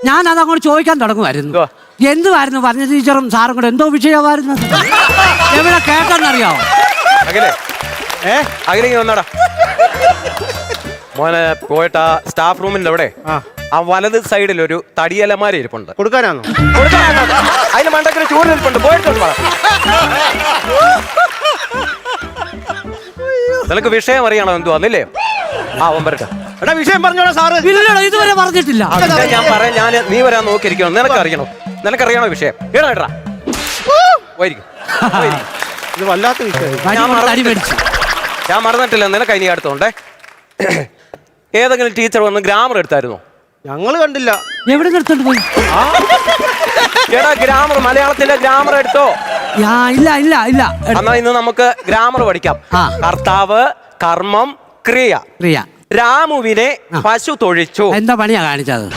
ഞാൻ അതങ്ങോട്ട് ചോദിക്കാൻ തുടങ്ങുമായിരുന്നു. എന്തുവായിരുന്നു പറഞ്ഞ ടീച്ചറും സാറും കൂടെ എന്തോ വിഷയമായിരുന്നു? എവിടെ കേട്ടെന്നറിയാവോ? അഖിലേക്ക് വന്നാടാ മോനെ. പോയിട്ട് സ്റ്റാഫ് റൂമിന്റെ അവിടെ ആ വലത് സൈഡിൽ ഒരു തടിയലമാര ഇരിപ്പുണ്ട്. കൊടുക്കാനാണോ? അതിന് മണ്ടക്കിന് ചൂടിരിപ്പുണ്ട്. പോയിട്ടുണ്ട്. നിനക്ക് വിഷയം അറിയണോ എന്തുവാ? അല്ലേ അവൻ വരട്ടെ. എടാ വിഷയം പറഞ്ഞോളാം സാറ്. ഇതുവരെ പറഞ്ഞിട്ടില്ല. ഞാൻ നീ വരാൻ നോക്കിയിരിക്കണം. നിനക്കറിയണോ വിഷയം? ഏടാ ഇത് വല്ലാത്ത വിഷയം. ഞാൻ മറന്നിട്ടില്ല. നിനക്ക് ഇനി അടുത്തോണ്ടേ. ഏതെങ്കിലും ടീച്ചർ വന്ന് ഗ്രാമർ എടുത്തായിരുന്നോ? ഞങ്ങള് കണ്ടില്ല. എവിടെ നിർത്തോണ്ട് പോയി? എടാ ഗ്രാമർ, മലയാളത്തിന്റെ ഗ്രാമർ എടുത്തോ? ഇല്ല ഇല്ല ഇല്ല. എന്നാ ഇന്ന് നമുക്ക് ഗ്രാമർ പഠിക്കാം. കർത്താവ്, കർമ്മം, ക്രിയ. രാമുവിനെ പശു തൊഴിച്ചു. എന്താ പണിയാ കാണിച്ചത്?